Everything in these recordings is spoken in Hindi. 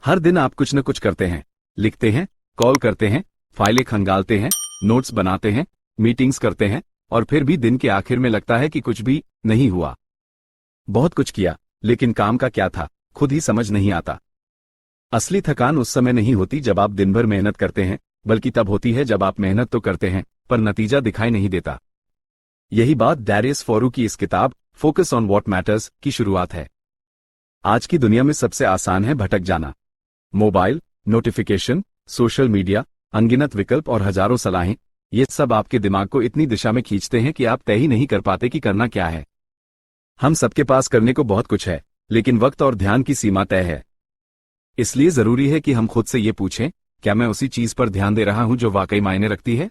हर दिन आप कुछ न कुछ करते हैं, लिखते हैं, कॉल करते हैं, फाइलें खंगालते हैं, नोट्स बनाते हैं, मीटिंग्स करते हैं, और फिर भी दिन के आखिर में लगता है कि कुछ भी नहीं हुआ। बहुत कुछ किया, लेकिन काम का क्या था, खुद ही समझ नहीं आता। असली थकान उस समय नहीं होती जब आप दिन भर मेहनत करते हैं, बल्कि तब होती है जब आप मेहनत तो करते हैं, पर नतीजा दिखाई नहीं देता। यही बात डैरियस फोरू की इस किताब फोकस ऑन व्हाट मैटर्स की शुरुआत है। आज की दुनिया में सबसे आसान है भटक जाना। मोबाइल, नोटिफिकेशन, सोशल मीडिया, अनगिनत विकल्प और हजारों सलाहें, ये सब आपके दिमाग को इतनी दिशा में खींचते हैं कि आप तय ही नहीं कर पाते कि करना क्या है। हम सबके पास करने को बहुत कुछ है, लेकिन वक्त और ध्यान की सीमा तय है। इसलिए जरूरी है कि हम खुद से ये पूछें, क्या मैं उसी चीज पर ध्यान दे रहा हूं जो वाकई मायने रखती है?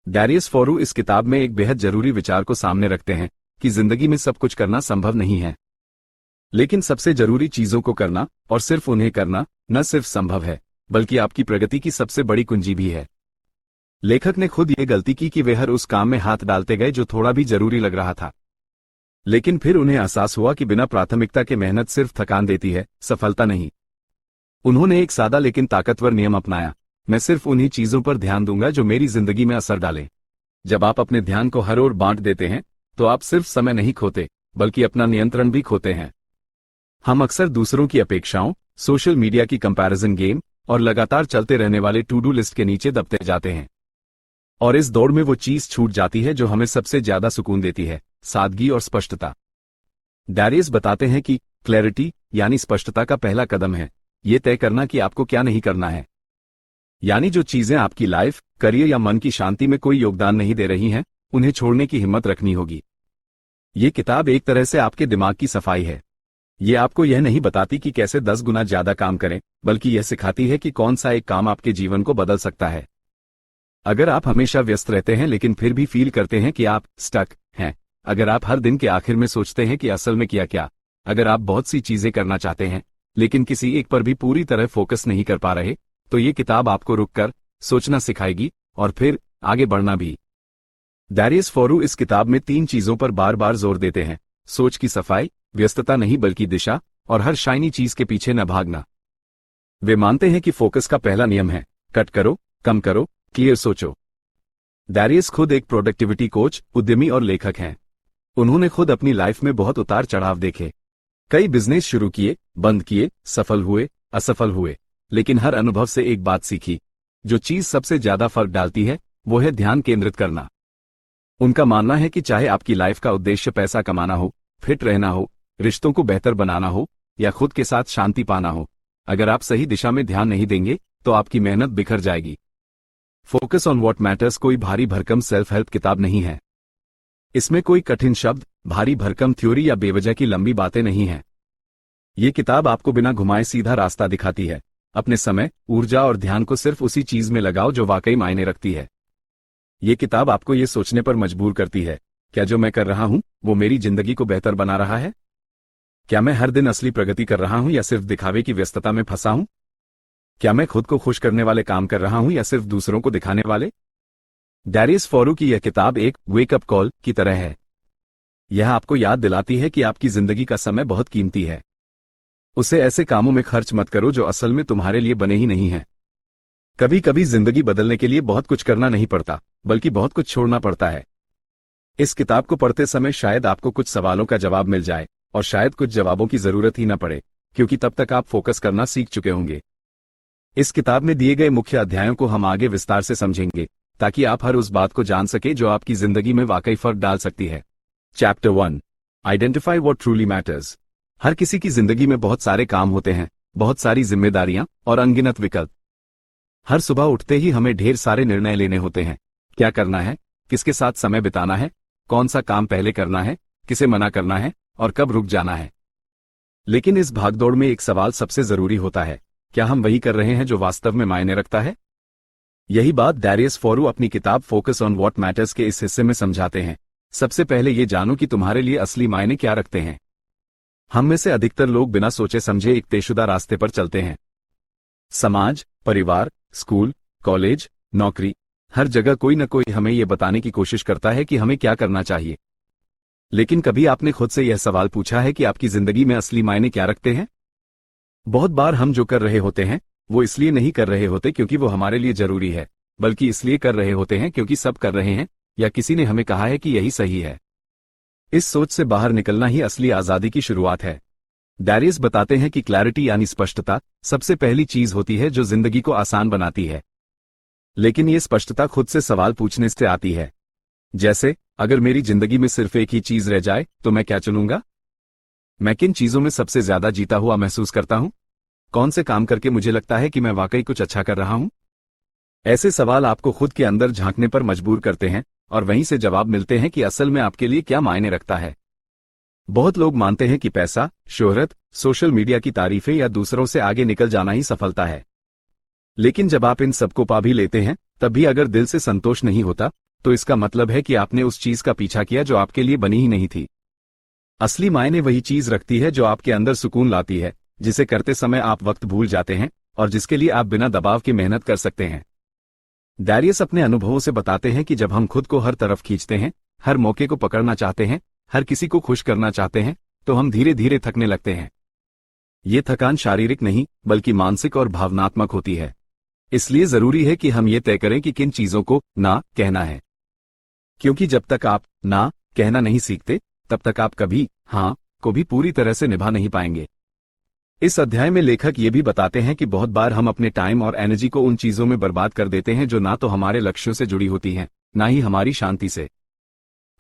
डैरियस फोरू इस किताब में एक बेहद जरूरी विचार को सामने रखते हैं कि जिंदगी में सब कुछ करना संभव नहीं है, लेकिन सबसे जरूरी चीजों को करना और सिर्फ उन्हें करना न सिर्फ संभव है, बल्कि आपकी प्रगति की सबसे बड़ी कुंजी भी है। लेखक ने खुद ये गलती की कि वे हर उस काम में हाथ डालते गए जो थोड़ा भी जरूरी लग रहा था, लेकिन फिर उन्हें एहसास हुआ कि बिना प्राथमिकता के मेहनत सिर्फ थकान देती है, सफलता नहीं। उन्होंने एक सादा लेकिन ताकतवर नियम अपनाया, मैं सिर्फ उन्हीं चीजों पर ध्यान दूंगा जो मेरी जिंदगी में असर डालें। जब आप अपने ध्यान को हर ओर बांट देते हैं, तो आप सिर्फ समय नहीं खोते, बल्कि अपना नियंत्रण भी खोते हैं। हम अक्सर दूसरों की अपेक्षाओं, सोशल मीडिया की कंपैरिजन गेम और लगातार चलते रहने वाले टू डू लिस्ट के नीचे दबते जाते हैं, और इस दौड़ में वो चीज छूट जाती है जो हमें सबसे ज्यादा सुकून देती है, सादगी और स्पष्टता। डैरियस बताते हैं कि क्लैरिटी यानी स्पष्टता का पहला कदम है ये तय करना कि आपको क्या नहीं करना है। यानी जो चीजें आपकी लाइफ, करियर या मन की शांति में कोई योगदान नहीं दे रही हैं, उन्हें छोड़ने की हिम्मत रखनी होगी। ये किताब एक तरह से आपके दिमाग की सफाई है। ये आपको यह नहीं बताती कि कैसे 10 गुना ज्यादा काम करें, बल्कि यह सिखाती है कि कौन सा एक काम आपके जीवन को बदल सकता है। अगर आप हमेशा व्यस्त रहते हैं लेकिन फिर भी फील करते हैं कि आप स्टक हैं, अगर आप हर दिन के आखिर में सोचते हैं कि असल में किया क्या, अगर आप बहुत सी चीजें करना चाहते हैं लेकिन किसी एक पर भी पूरी तरह फोकस नहीं कर पा रहे, तो ये किताब आपको रुककर सोचना सिखाएगी और फिर आगे बढ़ना भी। डैरियस फोरू इस किताब में 3 चीजों पर बार बार जोर देते हैं: सोच की सफाई, व्यस्तता नहीं बल्कि दिशा, और हर शाइनी चीज के पीछे न भागना। वे मानते हैं कि फोकस का पहला नियम है कट करो, कम करो, क्लियर सोचो। डैरियस खुद एक प्रोडक्टिविटी कोच, उद्यमी और लेखक हैं। उन्होंने खुद अपनी लाइफ में बहुत उतार चढ़ाव देखे। कई बिजनेस शुरू किए, बंद किए, सफल हुए, असफल हुए, लेकिन हर अनुभव से एक बात सीखी, जो चीज सबसे ज्यादा फर्क डालती है वो है ध्यान केंद्रित करना। उनका मानना है कि चाहे आपकी लाइफ का उद्देश्य पैसा कमाना हो, फिट रहना हो, रिश्तों को बेहतर बनाना हो या खुद के साथ शांति पाना हो, अगर आप सही दिशा में ध्यान नहीं देंगे तो आपकी मेहनत बिखर जाएगी। फोकस ऑन व्हाट मैटर्स कोई भारी भरकम सेल्फ हेल्प किताब नहीं है। इसमें कोई कठिन शब्द, भारी भरकम थ्योरी या बेवजह की लंबी बातें नहीं हैं। ये किताब आपको बिना घुमाए सीधा रास्ता दिखाती है। अपने समय, ऊर्जा और ध्यान को सिर्फ उसी चीज में लगाओ जो वाकई मायने रखती है। ये किताब आपको ये सोचने पर मजबूर करती है, क्या जो मैं कर रहा हूं वो मेरी जिंदगी को बेहतर बना रहा है? क्या मैं हर दिन असली प्रगति कर रहा हूं या सिर्फ दिखावे की व्यस्तता में फंसा हूं? क्या मैं खुद को खुश करने वाले काम कर रहा हूं या सिर्फ दूसरों को दिखाने वाले? डैरियस फोरू की यह किताब एक वेकअप कॉल की तरह है। यह आपको याद दिलाती है कि आपकी जिंदगी का समय बहुत कीमती है। उसे ऐसे कामों में खर्च मत करो जो असल में तुम्हारे लिए बने ही नहीं हैं। कभी कभी जिंदगी बदलने के लिए बहुत कुछ करना नहीं पड़ता, बल्कि बहुत कुछ छोड़ना पड़ता है। इस किताब को पढ़ते समय शायद आपको कुछ सवालों का जवाब मिल जाए, और शायद कुछ जवाबों की जरूरत ही न पड़े, क्योंकि तब तक आप फोकस करना सीख चुके होंगे। इस किताब में दिए गए मुख्य अध्यायों को हम आगे विस्तार से समझेंगे, ताकि आप हर उस बात को जान सके जो आपकी जिंदगी में वाकई फर्क डाल सकती है। Chapter 1, identify what truly matters. हर किसी की जिंदगी में बहुत सारे काम होते हैं, बहुत सारी जिम्मेदारियां और अनगिनत विकल्प। हर सुबह उठते ही हमें ढेर सारे निर्णय लेने होते हैं। क्या करना है, किसके साथ समय बिताना है, कौन सा काम पहले करना है, किसे मना करना है और कब रुक जाना है। लेकिन इस भागदौड़ में एक सवाल सबसे जरूरी होता है, क्या हम वही कर रहे हैं जो वास्तव में मायने रखता है? यही बात डैरियस फोरू अपनी किताब फोकस ऑन व्हाट मैटर्स के इस हिस्से में समझाते हैं। सबसे पहले ये जानो कि तुम्हारे लिए असली मायने क्या रखते हैं। हम में से अधिकतर लोग बिना सोचे समझे एक तयशुदा रास्ते पर चलते हैं। समाज, परिवार, स्कूल, कॉलेज, नौकरी, हर जगह कोई न कोई हमें यह बताने की कोशिश करता है कि हमें क्या करना चाहिए। लेकिन कभी आपने खुद से यह सवाल पूछा है कि आपकी जिंदगी में असली मायने क्या रखते हैं? बहुत बार हम जो कर रहे होते हैं वो इसलिए नहीं कर रहे होते क्योंकि वो हमारे लिए जरूरी है, बल्कि इसलिए कर रहे होते हैं क्योंकि सब कर रहे हैं या किसी ने हमें कहा है कि यही सही है। इस सोच से बाहर निकलना ही असली आजादी की शुरुआत है। डैरियस बताते हैं कि क्लैरिटी यानी स्पष्टता सबसे पहली चीज होती है जो जिंदगी को आसान बनाती है। लेकिन ये स्पष्टता खुद से सवाल पूछने से आती है। जैसे, अगर मेरी जिंदगी में सिर्फ एक ही चीज रह जाए तो मैं क्या चुनूंगा? मैं किन चीजों में सबसे ज्यादा जीता हुआ महसूस करता हूं? कौन से काम करके मुझे लगता है कि मैं वाकई कुछ अच्छा कर रहा हूं? ऐसे सवाल आपको खुद के अंदर झांकने पर मजबूर करते हैं और वहीं से जवाब मिलते हैं कि असल में आपके लिए क्या मायने रखता है। बहुत लोग मानते हैं कि पैसा, शोहरत, सोशल मीडिया की तारीफें या दूसरों से आगे निकल जाना ही सफलता है। लेकिन जब आप इन सबको पा भी लेते हैं तब भी अगर दिल से संतोष नहीं होता तो इसका मतलब है कि आपने उस चीज का पीछा किया जो आपके लिए बनी ही नहीं थी। असली मायने वही चीज रखती है जो आपके अंदर सुकून लाती है, जिसे करते समय आप वक्त भूल जाते हैं और जिसके लिए आप बिना दबाव के मेहनत कर सकते हैं। डैरियस अपने अनुभवों से बताते हैं कि जब हम खुद को हर तरफ खींचते हैं, हर मौके को पकड़ना चाहते हैं, हर किसी को खुश करना चाहते हैं, तो हम धीरे धीरे थकने लगते हैं। ये थकान शारीरिक नहीं बल्कि मानसिक और भावनात्मक होती है। इसलिए जरूरी है कि हम ये तय करें कि किन चीजों को ना कहना है, क्योंकि जब तक आप ना कहना नहीं सीखते तब तक आप कभी हाँ को भी पूरी तरह से निभा नहीं पाएंगे। इस अध्याय में लेखक ये भी बताते हैं कि बहुत बार हम अपने टाइम और एनर्जी को उन चीजों में बर्बाद कर देते हैं जो ना तो हमारे लक्ष्यों से जुड़ी होती हैं, ना ही हमारी शांति से।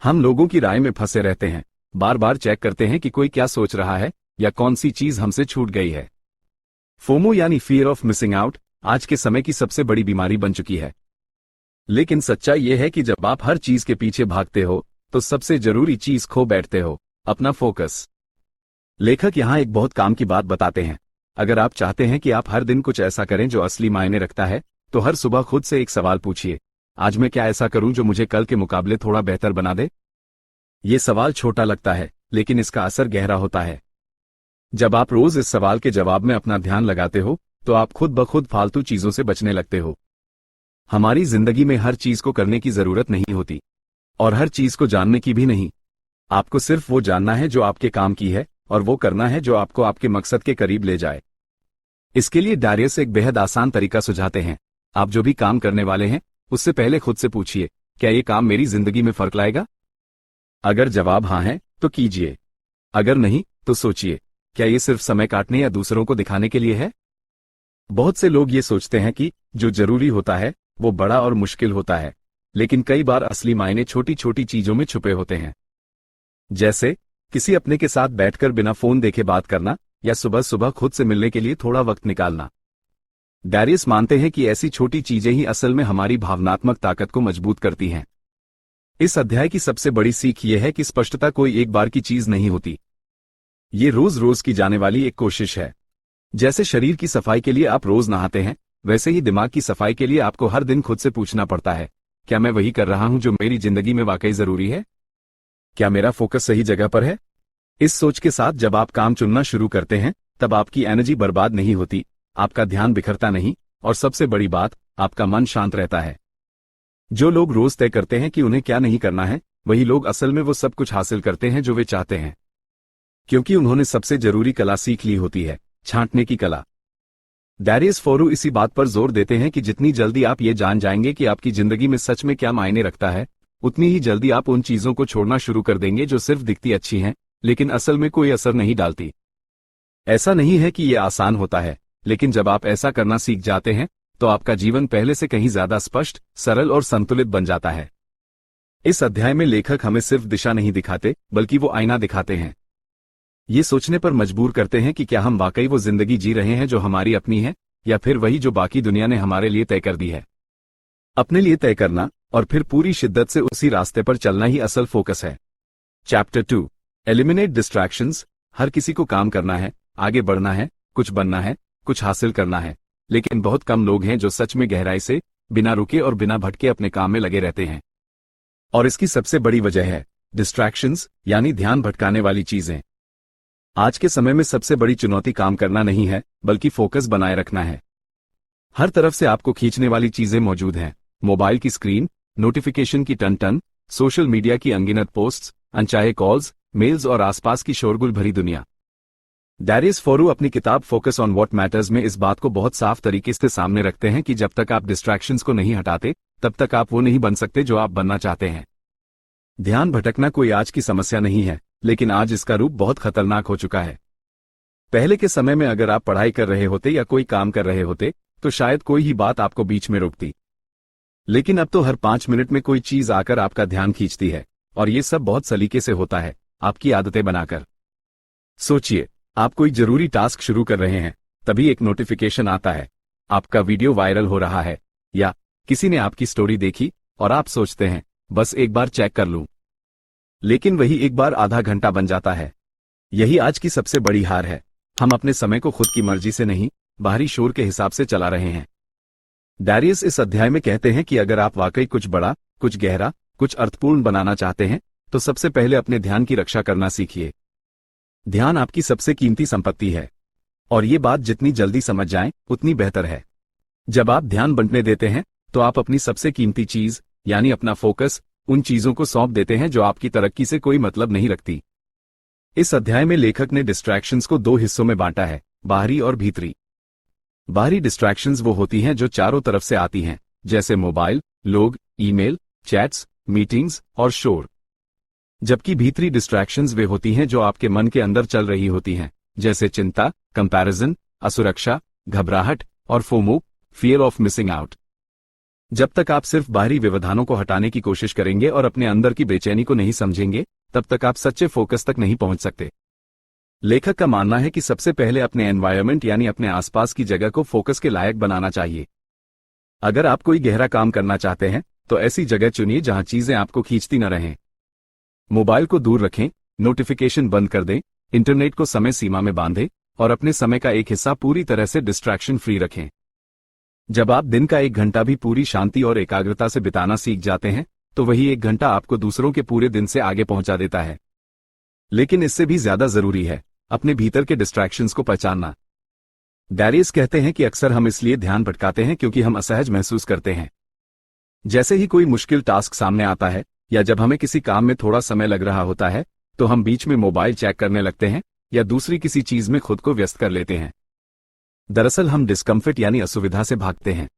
हम लोगों की राय में फंसे रहते हैं, बार बार चेक करते हैं कि कोई क्या सोच रहा है या कौन सी चीज हमसे छूट गई है। फोमो यानी फियर ऑफ मिसिंग आउट आज के समय की सबसे बड़ी बीमारी बन चुकी है। लेकिन सच्चाई यह है कि जब आप हर चीज के पीछे भागते हो तो सबसे जरूरी चीज खो बैठते हो, अपना फोकस। लेखक यहां एक बहुत काम की बात बताते हैं। अगर आप चाहते हैं कि आप हर दिन कुछ ऐसा करें जो असली मायने रखता है, तो हर सुबह खुद से एक सवाल पूछिए, आज मैं क्या ऐसा करूं जो मुझे कल के मुकाबले थोड़ा बेहतर बना दे? ये सवाल छोटा लगता है लेकिन इसका असर गहरा होता है। जब आप रोज इस सवाल के जवाब में अपना ध्यान लगाते हो तो आप खुद ब खुद फालतू चीजों से बचने लगते हो। हमारी जिंदगी में हर चीज को करने की जरूरत नहीं होती और हर चीज को जानने की भी नहीं। आपको सिर्फ वो जानना है जो आपके काम की है और वो करना है जो आपको आपके मकसद के करीब ले जाए। इसके लिए डैरियस एक बेहद आसान तरीका सुझाते हैं। आप जो भी काम करने वाले हैं उससे पहले खुद से पूछिए, क्या ये काम मेरी जिंदगी में फर्क लाएगा? अगर जवाब हाँ है तो कीजिए, अगर नहीं तो सोचिए, क्या ये सिर्फ समय काटने या दूसरों को दिखाने के लिए है? बहुत से लोग ये सोचते हैं कि जो जरूरी होता है वो बड़ा और मुश्किल होता है, लेकिन कई बार असली मायने छोटी छोटी चीजों में छुपे होते हैं। जैसे किसी अपने के साथ बैठकर बिना फोन देखे बात करना या सुबह सुबह खुद से मिलने के लिए थोड़ा वक्त निकालना। डैरियस मानते हैं कि ऐसी छोटी चीजें ही असल में हमारी भावनात्मक ताकत को मजबूत करती हैं। इस अध्याय की सबसे बड़ी सीख यह है कि स्पष्टता कोई एक बार की चीज नहीं होती, ये रोज रोज की जाने वाली एक कोशिश है। जैसे शरीर की सफाई के लिए आप रोज नहाते हैं, वैसे ही दिमाग की सफाई के लिए आपको हर दिन खुद से पूछना पड़ता है, क्या मैं वही कर रहा हूं जो मेरी जिंदगी में वाकई जरूरी है? क्या मेरा फोकस सही जगह पर है? इस सोच के साथ जब आप काम चुनना शुरू करते हैं तब आपकी एनर्जी बर्बाद नहीं होती, आपका ध्यान बिखरता नहीं और सबसे बड़ी बात, आपका मन शांत रहता है। जो लोग रोज तय करते हैं कि उन्हें क्या नहीं करना है, वही लोग असल में वो सब कुछ हासिल करते हैं जो वे चाहते हैं, क्योंकि उन्होंने सबसे जरूरी कला सीख ली होती है, छांटने की कला। डैरियस फोरू इसी बात पर जोर देते हैं कि जितनी जल्दी आप ये जान जाएंगे कि आपकी जिंदगी में सच में क्या मायने रखता है, उतनी ही जल्दी आप उन चीजों को छोड़ना शुरू कर देंगे जो सिर्फ दिखती अच्छी हैं लेकिन असल में कोई असर नहीं डालती। ऐसा नहीं है कि यह आसान होता है, लेकिन जब आप ऐसा करना सीख जाते हैं तो आपका जीवन पहले से कहीं ज्यादा स्पष्ट, सरल और संतुलित बन जाता है। इस अध्याय में लेखक हमें सिर्फ दिशा नहीं दिखाते बल्कि वो आईना दिखाते हैं। ये सोचने पर मजबूर करते हैं कि क्या हम वाकई वो जिंदगी जी रहे हैं जो हमारी अपनी है, या फिर वही जो बाकी दुनिया ने हमारे लिए तय कर दी है। अपने लिए तय करना और फिर पूरी शिद्दत से उसी रास्ते पर चलना ही असल फोकस है। Chapter 2, eliminate distractions. हर किसी को काम करना है, आगे बढ़ना है, कुछ बनना है, कुछ हासिल करना है, लेकिन बहुत कम लोग हैं जो सच में गहराई से, बिना रुके और बिना भटके अपने काम में लगे रहते हैं। और इसकी सबसे बड़ी वजह है डिस्ट्रैक्शंस, यानी ध्यान भटकाने वाली चीजें। आज के समय में सबसे बड़ी चुनौती काम करना नहीं है बल्कि फोकस बनाए रखना है। हर तरफ से आपको खींचने वाली चीजें मौजूद हैं, मोबाइल की स्क्रीन, नोटिफिकेशन की टन, सोशल मीडिया की अनगिनत पोस्ट्स, अनचाहे कॉल्स, मेल्स और आसपास की शोरगुल भरी दुनिया। डैरियस फोरू अपनी किताब फोकस ऑन व्हाट मैटर्स में इस बात को बहुत साफ तरीके से सामने रखते हैं कि जब तक आप डिस्ट्रैक्शंस को नहीं हटाते तब तक आप वो नहीं बन सकते जो आप बनना चाहते हैं। ध्यान भटकना कोई आज की समस्या नहीं है, लेकिन आज इसका रूप बहुत खतरनाक हो चुका है। पहले के समय में अगर आप पढ़ाई कर रहे होते या कोई काम कर रहे होते तो शायद कोई ही बात आपको बीच में रोकती, लेकिन अब तो हर 5 मिनट में कोई चीज आकर आपका ध्यान खींचती है, और ये सब बहुत सलीके से होता है, आपकी आदतें बनाकर। सोचिए, आप कोई जरूरी टास्क शुरू कर रहे हैं, तभी एक नोटिफिकेशन आता है, आपका वीडियो वायरल हो रहा है, या किसी ने आपकी स्टोरी देखी और आप सोचते हैं बस एक बार चेक कर लूं। लेकिन वही एक बार आधा घंटा बन जाता है। यही आज की सबसे बड़ी हार है। हम अपने समय को खुद की मर्जी से नहीं, बाहरी शोर के हिसाब से चला रहे हैं। डैरियस इस अध्याय में कहते हैं कि अगर आप वाकई कुछ बड़ा, कुछ गहरा, कुछ अर्थपूर्ण बनाना चाहते हैं तो सबसे पहले अपने ध्यान की रक्षा करना सीखिए। ध्यान आपकी सबसे कीमती संपत्ति है, और ये बात जितनी जल्दी समझ जाएं उतनी बेहतर है। जब आप ध्यान बंटने देते हैं तो आप अपनी सबसे कीमती चीज यानी अपना फोकस उन चीजों को सौंप देते हैं जो आपकी तरक्की से कोई मतलब नहीं रखती। इस अध्याय में लेखक ने डिस्ट्रैक्शंस को 2 हिस्सों में बांटा है, बाहरी और भीतरी। बाहरी डिस्ट्रैक्शंस वो होती हैं जो चारों तरफ से आती हैं, जैसे मोबाइल, लोग, ईमेल, चैट्स, मीटिंग्स और शोर। जबकि भीतरी डिस्ट्रैक्शंस वे होती हैं जो आपके मन के अंदर चल रही होती हैं, जैसे चिंता, कंपैरिजन, असुरक्षा, घबराहट और FOMO, fear of missing out. जब तक आप सिर्फ बाहरी व्यवधानों को हटाने की कोशिश करेंगे और अपने अंदर की बेचैनी को नहीं समझेंगे, तब तक आप सच्चे फोकस तक नहीं पहुंच सकते। लेखक का मानना है कि सबसे पहले अपने एनवायरनमेंट यानी अपने आसपास की जगह को फोकस के लायक बनाना चाहिए। अगर आप कोई गहरा काम करना चाहते हैं तो ऐसी जगह चुनिए जहां चीजें आपको खींचती न रहें। मोबाइल को दूर रखें, नोटिफिकेशन बंद कर दें, इंटरनेट को समय सीमा में बांधें और अपने समय का एक हिस्सा पूरी तरह से डिस्ट्रैक्शन फ्री रखें। जब आप दिन का 1 घंटा भी पूरी शांति और एकाग्रता से बिताना सीख जाते हैं तो वही 1 घंटा आपको दूसरों के पूरे दिन से आगे पहुंचा देता है। लेकिन इससे भी ज्यादा जरूरी है अपने भीतर के डिस्ट्रैक्शंस को पहचानना। डैरियस कहते हैं कि अक्सर हम इसलिए ध्यान भटकाते हैं क्योंकि हम असहज महसूस करते हैं। जैसे ही कोई मुश्किल टास्क सामने आता है या जब हमें किसी काम में थोड़ा समय लग रहा होता है तो हम बीच में मोबाइल चेक करने लगते हैं या दूसरी किसी चीज में खुद को व्यस्त कर लेते हैं। दरअसल हम डिस्कम्फर्ट यानी असुविधा से भागते हैं,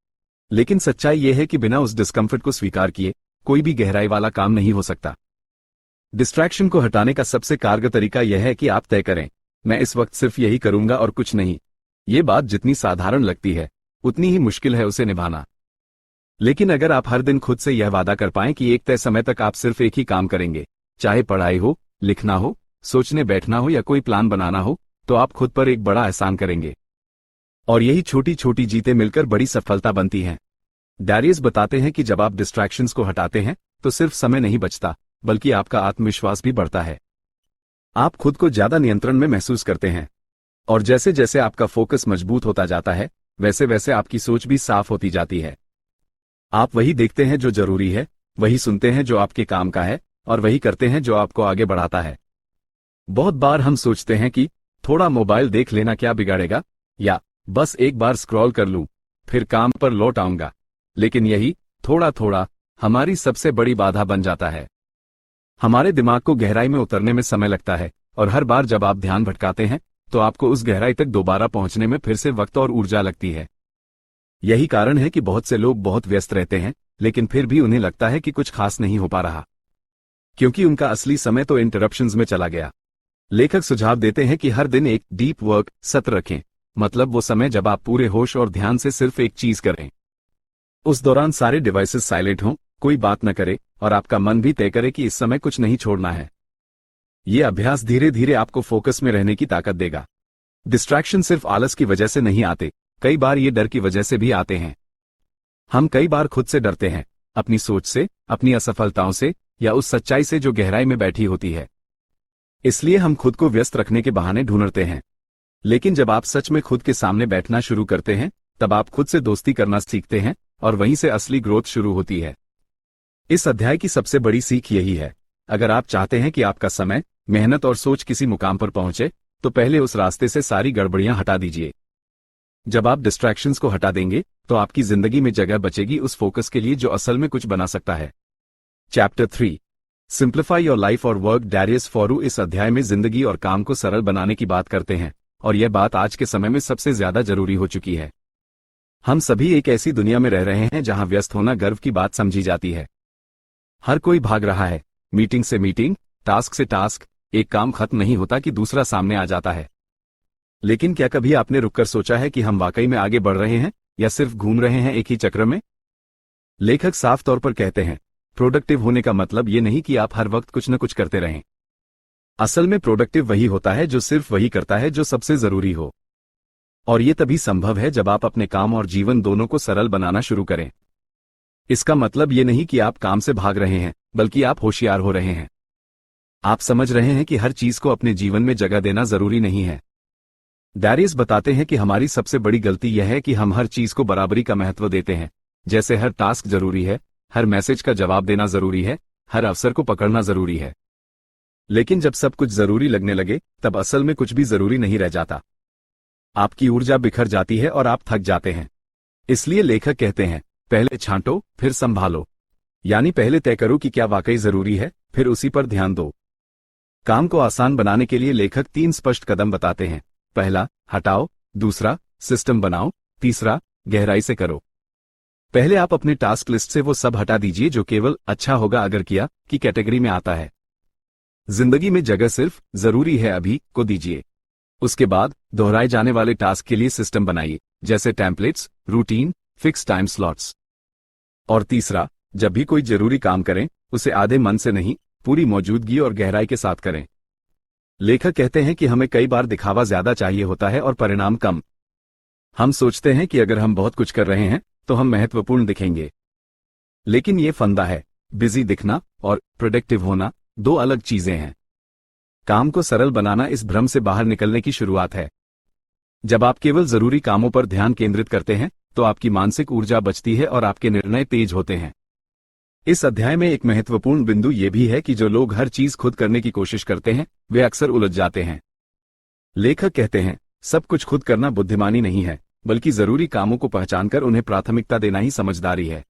लेकिन सच्चाई यह है कि बिना उस डिस्कम्फर्ट को स्वीकार किए कोई भी गहराई वाला काम नहीं हो सकता। डिस्ट्रैक्शन को हटाने का सबसे कारगर तरीका यह है कि आप तय करें, मैं इस वक्त सिर्फ यही करूंगा और कुछ नहीं। ये बात जितनी साधारण लगती है उतनी ही मुश्किल है उसे निभाना। लेकिन अगर आप हर दिन खुद से यह वादा कर पाएं कि एक तय समय तक आप सिर्फ एक ही काम करेंगे, चाहे पढ़ाई हो, लिखना हो, सोचने बैठना हो या कोई प्लान बनाना हो, तो आप खुद पर एक बड़ा एहसान करेंगे। और यही छोटी छोटी जीतें मिलकर बड़ी सफलता बनती हैं। डैरियस बताते हैं कि जब आप डिस्ट्रैक्शंस को हटाते हैं तो सिर्फ समय नहीं बचता, बल्कि आपका आत्मविश्वास भी बढ़ता है। आप खुद को ज्यादा नियंत्रण में महसूस करते हैं, और जैसे जैसे आपका फोकस मजबूत होता जाता है वैसे वैसे आपकी सोच भी साफ होती जाती है। आप वही देखते हैं जो जरूरी है, वही सुनते हैं जो आपके काम का है, और वही करते हैं जो आपको आगे बढ़ाता है। बहुत बार हम सोचते हैं कि थोड़ा मोबाइल देख लेना क्या बिगाड़ेगा, या बस एक बार स्क्रॉल कर लूं, फिर काम पर लौट आऊंगा। लेकिन यही थोड़ा थोड़ा हमारी सबसे बड़ी बाधा बन जाता है। हमारे दिमाग को गहराई में उतरने में समय लगता है, और हर बार जब आप ध्यान भटकाते हैं तो आपको उस गहराई तक दोबारा पहुंचने में फिर से वक्त और ऊर्जा लगती है। यही कारण है कि बहुत से लोग बहुत व्यस्त रहते हैं, लेकिन फिर भी उन्हें लगता है कि कुछ खास नहीं हो पा रहा, क्योंकि उनका असली समय तो इंटरप्शंस में चला गया। लेखक सुझाव देते हैं कि हर दिन एक डीप वर्क सत्र रखें, मतलब वो समय जब आप पूरे होश और ध्यान से सिर्फ एक चीज करें। उस दौरान सारे डिवाइसेस साइलेंट हों, कोई बात न करे, और आपका मन भी तय करे कि इस समय कुछ नहीं छोड़ना है। ये अभ्यास धीरे धीरे आपको फोकस में रहने की ताकत देगा। डिस्ट्रैक्शन सिर्फ आलस की वजह से नहीं आते, कई बार ये डर की वजह से भी आते हैं। हम कई बार खुद से डरते हैं, अपनी सोच से, अपनी असफलताओं से, या उस सच्चाई से जो गहराई में बैठी होती है। इसलिए हम खुद को व्यस्त रखने के बहाने ढूंढते हैं। लेकिन जब आप सच में खुद के सामने बैठना शुरू करते हैं तब आप खुद से दोस्ती करना सीखते हैं, और वहीं से असली ग्रोथ शुरू होती है। इस अध्याय की सबसे बड़ी सीख यही है, अगर आप चाहते हैं कि आपका समय, मेहनत और सोच किसी मुकाम पर पहुंचे तो पहले उस रास्ते से सारी गड़बड़ियां हटा दीजिए। जब आप डिस्ट्रैक्शंस को हटा देंगे तो आपकी जिंदगी में जगह बचेगी उस फोकस के लिए जो असल में कुछ बना सकता है। चैप्टर 3 सिंप्लीफाई योर लाइफ और वर्क। डैरियस फोरू इस अध्याय में जिंदगी और काम को सरल बनाने की बात करते हैं, और यह बात आज के समय में सबसे ज्यादा जरूरी हो चुकी है। हम सभी एक ऐसी दुनिया में रह रहे हैं जहां व्यस्त होना गर्व की बात समझी जाती है। हर कोई भाग रहा है, मीटिंग से मीटिंग, टास्क से टास्क, एक काम खत्म नहीं होता कि दूसरा सामने आ जाता है। लेकिन क्या कभी आपने रुककर सोचा है कि हम वाकई में आगे बढ़ रहे हैं या सिर्फ घूम रहे हैं एक ही चक्र में? लेखक साफ तौर पर कहते हैं, प्रोडक्टिव होने का मतलब ये नहीं कि आप हर वक्त कुछ न कुछ करते रहें। असल में प्रोडक्टिव वही होता है जो सिर्फ वही करता है जो सबसे जरूरी हो। और ये तभी संभव है जब आप अपने काम और जीवन दोनों को सरल बनाना शुरू करें। इसका मतलब ये नहीं कि आप काम से भाग रहे हैं, बल्कि आप होशियार हो रहे हैं। आप समझ रहे हैं कि हर चीज को अपने जीवन में जगह देना जरूरी नहीं है। डैरियस बताते हैं कि हमारी सबसे बड़ी गलती यह है कि हम हर चीज को बराबरी का महत्व देते हैं। जैसे हर टास्क जरूरी है, हर मैसेज का जवाब देना जरूरी है, हर अवसर को पकड़ना जरूरी है। लेकिन जब सब कुछ जरूरी लगने लगे, तब असल में कुछ भी जरूरी नहीं रह जाता। आपकी ऊर्जा बिखर जाती है और आप थक जाते हैं। इसलिए लेखक कहते हैं, पहले छांटो फिर संभालो। यानी पहले तय करो कि क्या वाकई जरूरी है, फिर उसी पर ध्यान दो। काम को आसान बनाने के लिए लेखक 3 स्पष्ट कदम बताते हैं। पहला, हटाओ। दूसरा, सिस्टम बनाओ। तीसरा, गहराई से करो। पहले आप अपने टास्क लिस्ट से वो सब हटा दीजिए जो केवल अच्छा होगा अगर किया की कैटेगरी में आता है। जिंदगी में जगह सिर्फ जरूरी है अभी को दीजिए। उसके बाद दोहराए जाने वाले टास्क के लिए सिस्टम बनाइए, जैसे templates, routine, fix time slots. और तीसरा, जब भी कोई जरूरी काम करें, उसे आधे मन से नहीं, पूरी मौजूदगी और गहराई के साथ करें। लेखक कहते हैं कि हमें कई बार दिखावा ज्यादा चाहिए होता है और परिणाम कम। हम सोचते हैं कि अगर हम बहुत कुछ कर रहे हैं तो हम महत्वपूर्ण दिखेंगे। लेकिन ये फंदा है, बिजी दिखना और प्रोडक्टिव होना 2 अलग चीजें हैं। काम को सरल बनाना इस भ्रम से बाहर निकलने की शुरुआत है। जब आप केवल जरूरी कामों पर ध्यान केंद्रित करते हैं तो आपकी मानसिक ऊर्जा बचती है और आपके निर्णय तेज होते हैं। इस अध्याय में एक महत्वपूर्ण बिंदु यह भी है कि जो लोग हर चीज खुद करने की कोशिश करते हैं वे अक्सर उलझ जाते हैं। लेखक कहते हैं, सब कुछ खुद करना बुद्धिमानी नहीं है, बल्कि जरूरी कामों को पहचानकर उन्हें प्राथमिकता देना ही समझदारी है।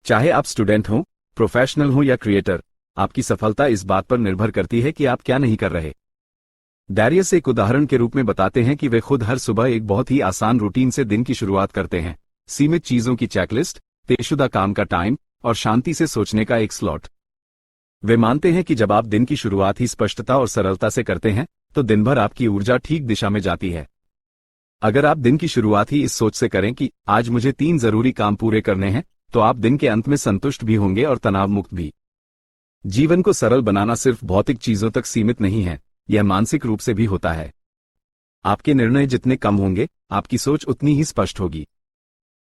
चाहे आप स्टूडेंट हो, प्रोफेशनल हो या क्रिएटर, आपकी सफलता इस बात पर निर्भर करती है कि आप क्या नहीं कर रहे। डैरियस एक उदाहरण के रूप में बताते हैं कि वे खुद हर सुबह एक बहुत ही आसान रूटीन से दिन की शुरुआत करते हैं। सीमित चीजों की चेकलिस्ट, तयशुदा काम का टाइम और शांति से सोचने का एक स्लॉट। वे मानते हैं कि जब आप दिन की शुरुआत ही स्पष्टता और सरलता से करते हैं तो दिन भर आपकी ऊर्जा ठीक दिशा में जाती है। अगर आप दिन की शुरुआत ही इस सोच से करें कि आज मुझे 3 जरूरी काम पूरे करने हैं, तो आप दिन के अंत में संतुष्ट भी होंगे और तनाव मुक्त भी। जीवन को सरल बनाना सिर्फ भौतिक चीजों तक सीमित नहीं है, यह मानसिक रूप से भी होता है। आपके निर्णय जितने कम होंगे, आपकी सोच उतनी ही स्पष्ट होगी।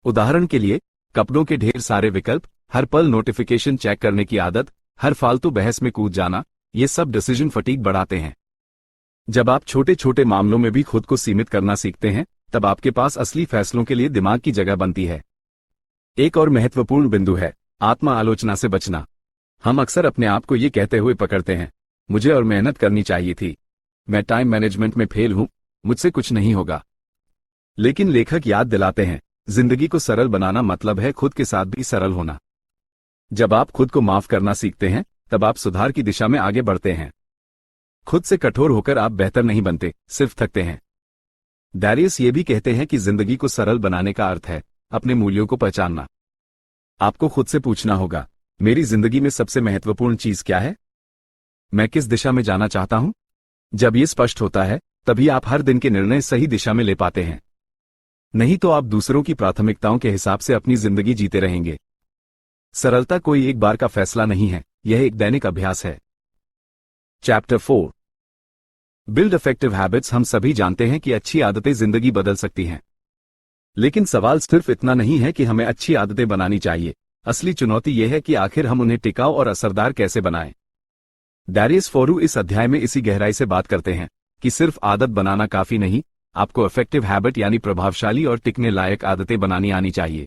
उदाहरण के लिए, कपड़ों के ढेर सारे विकल्प, हर पल नोटिफिकेशन चेक करने की आदत, हर फालतू बहस में कूद जाना, ये सब डिसीजन फटीग बढ़ाते हैं। जब आप छोटे छोटे मामलों में भी खुद को सीमित करना सीखते हैं, तब आपके पास असली फैसलों के लिए दिमाग की जगह बनती है। एक और महत्वपूर्ण बिंदु है, आत्मा आलोचना से बचना। हम अक्सर अपने आप को ये कहते हुए पकड़ते हैं, मुझे और मेहनत करनी चाहिए थी, मैं टाइम मैनेजमेंट में फेल हूं, मुझसे कुछ नहीं होगा। लेकिन लेखक याद दिलाते हैं, जिंदगी को सरल बनाना मतलब है खुद के साथ भी सरल होना। जब आप खुद को माफ करना सीखते हैं, तब आप सुधार की दिशा में आगे बढ़ते हैं। खुद से कठोर होकर आप बेहतर नहीं बनते, सिर्फ थकते हैं। डैरियस ये भी कहते हैं कि जिंदगी को सरल बनाने का अर्थ है अपने मूल्यों को पहचानना। आपको खुद से पूछना होगा, मेरी जिंदगी में सबसे महत्वपूर्ण चीज क्या है? मैं किस दिशा में जाना चाहता हूं? जब ये स्पष्ट होता है, तभी आप हर दिन के निर्णय सही दिशा में ले पाते हैं। नहीं तो आप दूसरों की प्राथमिकताओं के हिसाब से अपनी जिंदगी जीते रहेंगे। सरलता कोई एक बार का फैसला नहीं है, यह एक दैनिक अभ्यास है। Chapter 4, build effective habits. हम सभी जानते हैं कि अच्छी आदतें जिंदगी बदल सकती हैं। लेकिन सवाल सिर्फ इतना नहीं है कि हमें अच्छी आदतें बनानी चाहिए। असली चुनौती यह है कि आखिर हम उन्हें टिकाऊ और असरदार कैसे बनाएं। डैरियस फोरू इस अध्याय में इसी गहराई से बात करते हैं कि सिर्फ आदत बनाना काफी नहीं, आपको इफेक्टिव हैबिट यानी प्रभावशाली और टिकने लायक आदतें बनानी आनी चाहिए।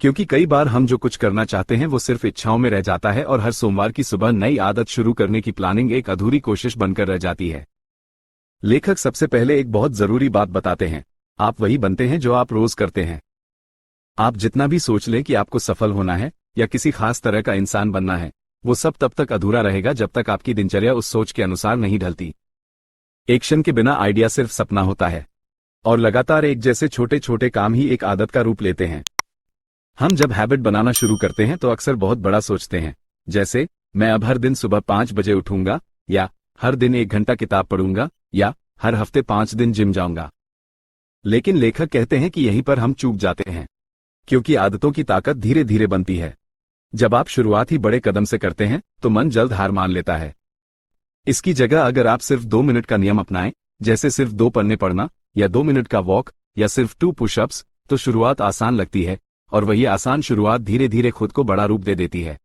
क्योंकि कई बार हम जो कुछ करना चाहते हैं वो सिर्फ इच्छाओं में रह जाता है और हर सोमवार की सुबह नई आदत शुरू करने की प्लानिंग एक अधूरी कोशिश बनकर रह जाती है। लेखक सबसे पहले एक बहुत जरूरी बात बताते हैं, आप वही बनते हैं जो आप रोज करते हैं। आप जितना भी सोच लें कि आपको सफल होना है या किसी खास तरह का इंसान बनना है, वो सब तब तक अधूरा रहेगा जब तक आपकी दिनचर्या उस सोच के अनुसार नहीं ढलती। एक्शन के बिना आइडिया सिर्फ सपना होता है, और लगातार एक जैसे छोटे छोटे काम ही एक आदत का रूप लेते हैं। हम जब हैबिट बनाना शुरू करते हैं तो अक्सर बहुत बड़ा सोचते हैं, जैसे मैं अब हर दिन सुबह 5 बजे उठूंगा, या हर दिन 1 घंटा किताब पढ़ूंगा, या हर हफ्ते 5 दिन जिम जाऊंगा। लेकिन लेखक कहते हैं कि यहीं पर हम चूक जाते हैं, क्योंकि आदतों की ताकत धीरे धीरे बनती है। जब आप शुरुआत ही बड़े कदम से करते हैं तो मन जल्द हार मान लेता है। इसकी जगह अगर आप सिर्फ 2 मिनट का नियम अपनाएं, जैसे सिर्फ 2 पन्ने पढ़ना, या 2 मिनट का वॉक, या सिर्फ 2 पुशअप्स, तो शुरुआत आसान लगती है, और वही आसान शुरुआत धीरे धीरे खुद को बड़ा रूप दे देती है।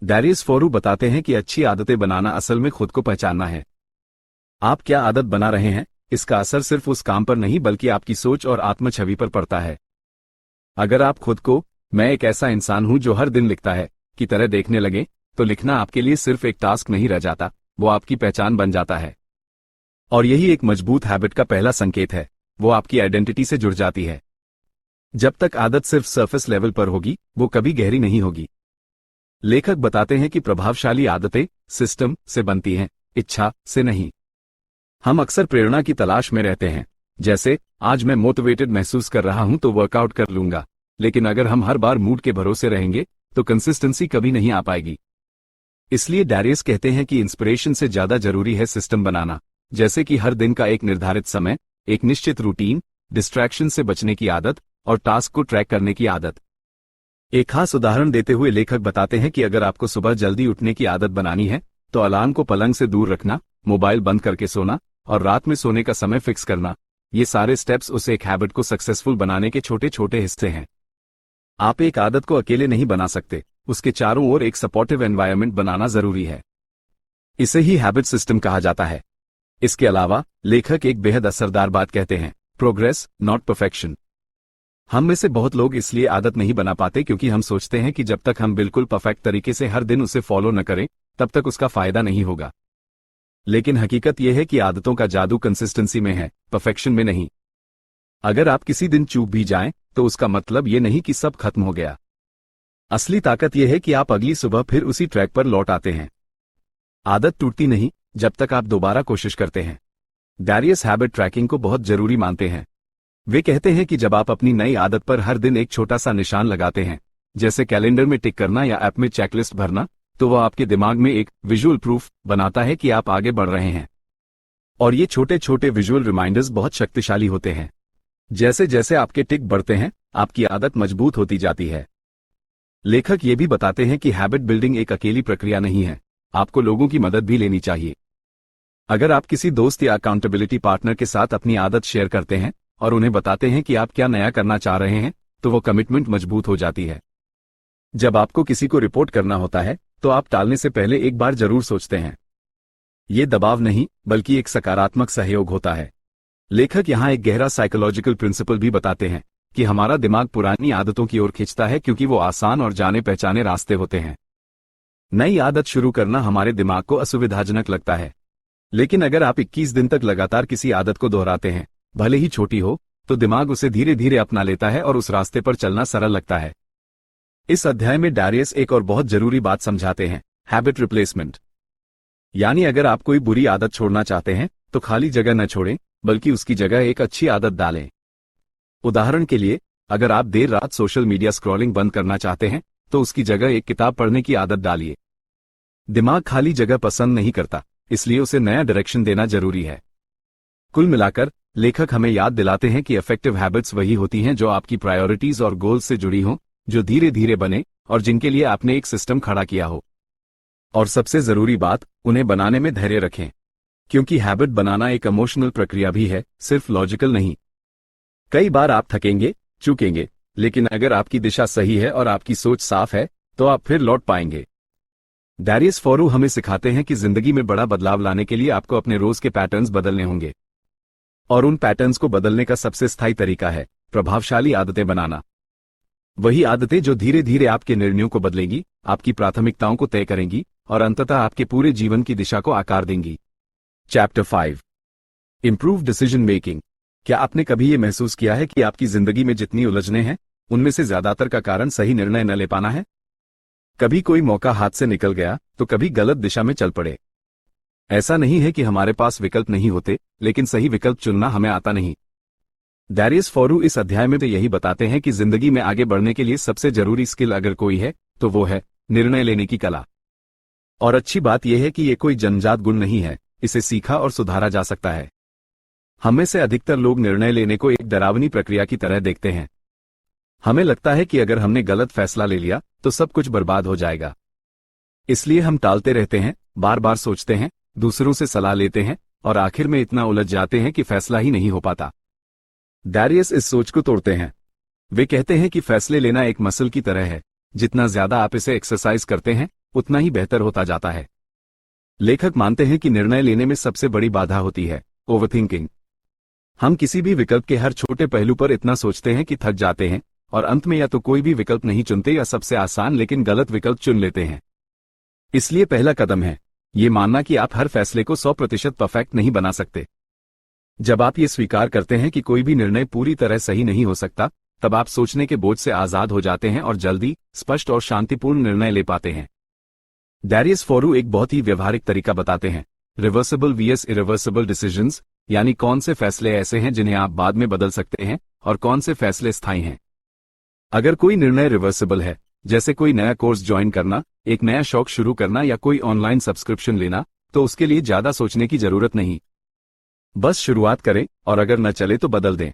डैरियस फोरू बताते हैं कि अच्छी आदतें बनाना असल में खुद को पहचानना है। आप क्या आदत बना रहे हैं, इसका असर सिर्फ उस काम पर नहीं बल्कि आपकी सोच और आत्म छवि पर पड़ता है। अगर आप खुद को मैं एक ऐसा इंसान हूं जो हर दिन लिखता है की तरह देखने लगे, तो लिखना आपके लिए सिर्फ एक टास्क नहीं रह जाता, वो आपकी पहचान बन जाता है। और यही एक मजबूत हैबिट का पहला संकेत है, वो आपकी आइडेंटिटी से जुड़ जाती है। जब तक आदत सिर्फ सरफेस लेवल पर होगी, वो कभी गहरी नहीं होगी। लेखक बताते हैं कि प्रभावशाली आदतें सिस्टम से बनती हैं, इच्छा से नहीं। हम अक्सर प्रेरणा की तलाश में रहते हैं, जैसे आज मैं मोटिवेटेड महसूस कर रहा हूं तो वर्कआउट कर लूंगा, लेकिन अगर हम हर बार मूड के भरोसे रहेंगे तो कंसिस्टेंसी कभी नहीं आ पाएगी। इसलिए डैरियस कहते हैं कि इंस्पिरेशन से ज्यादा जरूरी है सिस्टम बनाना, जैसे कि हर दिन का एक निर्धारित समय, एक निश्चित रूटीन, डिस्ट्रैक्शन से बचने की आदत, और टास्क को ट्रैक करने की आदत। एक खास उदाहरण देते हुए लेखक बताते हैं कि अगर आपको सुबह जल्दी उठने की आदत बनानी है तो अलार्म को पलंग से दूर रखना, मोबाइल बंद करके सोना, और रात में सोने का समय फिक्स करना, ये सारे स्टेप्स उस एक हैबिट को सक्सेसफुल बनाने के छोटे छोटे हिस्से हैं। आप एक आदत को अकेले नहीं बना सकते, उसके चारों ओर एक सपोर्टिव एनवायरनमेंट बनाना जरूरी है। इसे ही हैबिट सिस्टम कहा जाता है। इसके अलावा लेखक एक बेहद असरदार बात कहते हैं, प्रोग्रेस नॉट परफेक्शन। हम में से बहुत लोग इसलिए आदत नहीं बना पाते क्योंकि हम सोचते हैं कि जब तक हम बिल्कुल परफेक्ट तरीके से हर दिन उसे फॉलो न करें तब तक उसका फायदा नहीं होगा। लेकिन हकीकत यह है कि आदतों का जादू कंसिस्टेंसी में है, परफेक्शन में नहीं। अगर आप किसी दिन चूक भी जाएं तो उसका मतलब ये नहीं कि सब खत्म हो गया। असली ताकत यह है कि आप अगली सुबह फिर उसी ट्रैक पर लौट आते हैं। आदत टूटती नहीं जब तक आप दोबारा कोशिश करते हैं। डैरियस हैबिट ट्रैकिंग को बहुत जरूरी मानते हैं। वे कहते हैं कि जब आप अपनी नई आदत पर हर दिन एक छोटा सा निशान लगाते हैं, जैसे कैलेंडर में टिक करना या ऐप में चेकलिस्ट भरना, तो वह आपके दिमाग में एक विजुअल प्रूफ बनाता है कि आप आगे बढ़ रहे हैं। और ये छोटे छोटे विजुअल रिमाइंडर्स बहुत शक्तिशाली होते हैं। जैसे जैसे आपके टिक बढ़ते हैं, आपकी आदत मजबूत होती जाती है। लेखक ये भी बताते हैं कि हैबिट बिल्डिंग एक अकेली प्रक्रिया नहीं है, आपको लोगों की मदद भी लेनी चाहिए। अगर आप किसी दोस्त या अकाउंटेबिलिटी पार्टनर के साथ अपनी आदत शेयर करते हैं और उन्हें बताते हैं कि आप क्या नया करना चाह रहे हैं, तो वो कमिटमेंट मजबूत हो जाती है। जब आपको किसी को रिपोर्ट करना होता है तो आप टालने से पहले एक बार जरूर सोचते हैं। ये दबाव नहीं बल्कि एक सकारात्मक सहयोग होता है। लेखक यहाँ एक गहरा साइकोलॉजिकल प्रिंसिपल भी बताते हैं कि हमारा दिमाग पुरानी आदतों की ओर खींचता है क्योंकि वो आसान और जाने पहचाने रास्ते होते हैं। नई आदत शुरू करना हमारे दिमाग को असुविधाजनक लगता है, लेकिन अगर आप 21 दिन तक लगातार किसी आदत को दोहराते हैं, भले ही छोटी हो, तो दिमाग उसे धीरे धीरे अपना लेता है और उस रास्ते पर चलना सरल लगता है। इस अध्याय में डैरियस एक और बहुत जरूरी बात समझाते हैं, हैबिट रिप्लेसमेंट। यानी अगर आप कोई बुरी आदत छोड़ना चाहते हैं तो खाली जगह न छोड़ें, बल्कि उसकी जगह एक अच्छी आदत डालें। उदाहरण के लिए, अगर आप देर रात सोशल मीडिया स्क्रॉलिंग बंद करना चाहते हैं तो उसकी जगह एक किताब पढ़ने की आदत डालिए। दिमाग खाली जगह पसंद नहीं करता, इसलिए उसे नया डायरेक्शन देना जरूरी है। कुल मिलाकर लेखक हमें याद दिलाते हैं कि इफेक्टिव हैबिट्स वही होती हैं जो आपकी प्रायोरिटीज और गोल्स से जुड़ी हों, जो धीरे धीरे बने और जिनके लिए आपने एक सिस्टम खड़ा किया हो। और सबसे जरूरी बात, उन्हें बनाने में धैर्य रखें, क्योंकि हैबिट बनाना एक इमोशनल प्रक्रिया भी है, सिर्फ लॉजिकल नहीं। कई बार आप थकेंगे, चूकेंगे, लेकिन अगर आपकी दिशा सही है और आपकी सोच साफ है तो आप फिर लौट पाएंगे। डैरियस फोरू हमें सिखाते हैं कि जिंदगी में बड़ा बदलाव लाने के लिए आपको अपने रोज के पैटर्न्स बदलने होंगे, और उन पैटर्न्स को बदलने का सबसे स्थायी तरीका है प्रभावशाली आदतें बनाना। वही आदतें जो धीरे धीरे आपके निर्णयों को बदलेंगी, आपकी प्राथमिकताओं को तय करेंगी और अंततः आपके पूरे जीवन की दिशा को आकार देंगी। Chapter 5, improve decision making. क्या आपने कभी ये महसूस किया है कि आपकी जिंदगी में जितनी उलझनें हैं, उनमें से ज्यादातर का कारण सही निर्णय न ले पाना है? कभी कोई मौका हाथ से निकल गया तो कभी गलत दिशा में चल पड़े। ऐसा नहीं है कि हमारे पास विकल्प नहीं होते, लेकिन सही विकल्प चुनना हमें आता नहीं। डैरियस फोरू इस अध्याय में तो यही बताते हैं कि जिंदगी में आगे बढ़ने के लिए सबसे जरूरी स्किल अगर कोई है तो वो है निर्णय लेने की कला। और अच्छी बात यह है कि ये कोई जन्मजात गुण नहीं है, इसे सीखा और सुधारा जा सकता है। हम में से अधिकतर लोग निर्णय लेने को एक डरावनी प्रक्रिया की तरह देखते हैं। हमें लगता है कि अगर हमने गलत फैसला ले लिया तो सब कुछ बर्बाद हो जाएगा। इसलिए हम टालते रहते हैं, बार बार सोचते हैं, दूसरों से सलाह लेते हैं और आखिर में इतना उलझ जाते हैं कि फैसला ही नहीं हो पाता। डैरियस इस सोच को तोड़ते हैं। वे कहते हैं कि फैसले लेना एक मसल की तरह है, जितना ज्यादा आप इसे एक्सरसाइज करते हैं उतना ही बेहतर होता जाता है। लेखक मानते हैं कि निर्णय लेने में सबसे बड़ी बाधा होती है ओवरथिंकिंग। हम किसी भी विकल्प के हर छोटे पहलू पर इतना सोचते हैं कि थक जाते हैं और अंत में या तो कोई भी विकल्प नहीं चुनते या सबसे आसान लेकिन गलत विकल्प चुन लेते हैं। इसलिए पहला कदम है ये मानना कि आप हर फैसले को 100% परफेक्ट नहीं बना सकते। जब आप ये स्वीकार करते हैं कि कोई भी निर्णय पूरी तरह सही नहीं हो सकता, तब आप सोचने के बोझ से आजाद हो जाते हैं और जल्दी, स्पष्ट और शांतिपूर्ण निर्णय ले पाते हैं। डैरियस फोरू एक बहुत ही व्यवहारिक तरीका बताते हैं, रिवर्सिबल vs इरिवर्सिबल डिसीजंस, यानी कौन से फैसले ऐसे हैं जिन्हें आप बाद में बदल सकते हैं और कौन से फैसले स्थायी हैं। अगर कोई निर्णय रिवर्सिबल है, जैसे कोई नया कोर्स ज्वाइन करना, एक नया शौक शुरू करना या कोई ऑनलाइन सब्सक्रिप्शन लेना, तो उसके लिए ज्यादा सोचने की जरूरत नहीं। बस शुरुआत करें और अगर न चले तो बदल दें।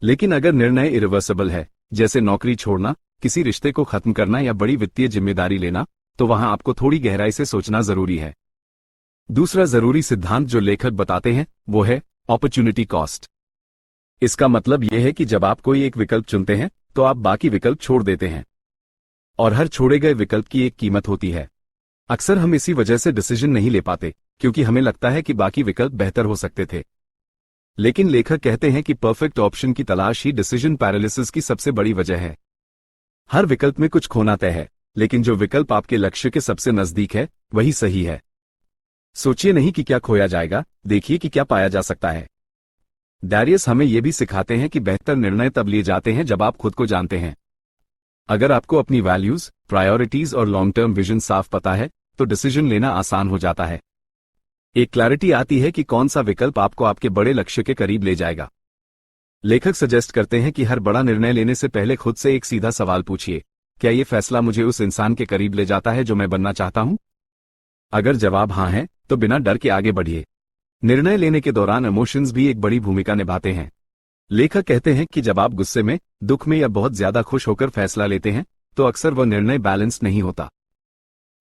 लेकिन अगर निर्णय इरिवर्सिबल है, जैसे नौकरी छोड़ना, किसी रिश्ते को खत्म करना या बड़ी वित्तीय जिम्मेदारी लेना, तो वहां आपको थोड़ी गहराई से सोचना जरूरी है। दूसरा जरूरी सिद्धांत जो लेखक बताते हैं वो है अपॉर्चुनिटी कॉस्ट। इसका मतलब यह है कि जब आप कोई एक विकल्प चुनते हैं तो आप बाकी विकल्प छोड़ देते हैं, और हर छोड़े गए विकल्प की एक कीमत होती है। अक्सर हम इसी वजह से डिसीजन नहीं ले पाते, क्योंकि हमें लगता है कि बाकी विकल्प बेहतर हो सकते थे। लेकिन लेखक कहते हैं कि परफेक्ट ऑप्शन की तलाश ही डिसीजन पैरालिसिस की सबसे बड़ी वजह है। हर विकल्प में कुछ खोना तय है, लेकिन जो विकल्प आपके लक्ष्य के सबसे नजदीक है वही सही है। सोचिए नहीं कि क्या खोया जाएगा, देखिए कि क्या पाया जा सकता है। डैरियस हमें यह भी सिखाते हैं कि बेहतर निर्णय तब लिए जाते हैं जब आप खुद को जानते हैं। अगर आपको अपनी वैल्यूज, प्रायोरिटीज और लॉन्ग टर्म विजन साफ पता है तो डिसीजन लेना आसान हो जाता है। एक क्लैरिटी आती है कि कौन सा विकल्प आपको आपके बड़े लक्ष्य के करीब ले जाएगा। लेखक सजेस्ट करते हैं कि हर बड़ा निर्णय लेने से पहले खुद से एक सीधा सवाल पूछिए, क्या यह फैसला मुझे उस इंसान के करीब ले जाता है जो मैं बनना चाहता हूं? अगर जवाब हां है तो बिना डर के आगे बढ़िए। निर्णय लेने के दौरान इमोशंस भी एक बड़ी भूमिका निभाते हैं। लेखक कहते हैं कि जब आप गुस्से में, दुख में या बहुत ज्यादा खुश होकर फैसला लेते हैं तो अक्सर वह निर्णय बैलेंस नहीं होता।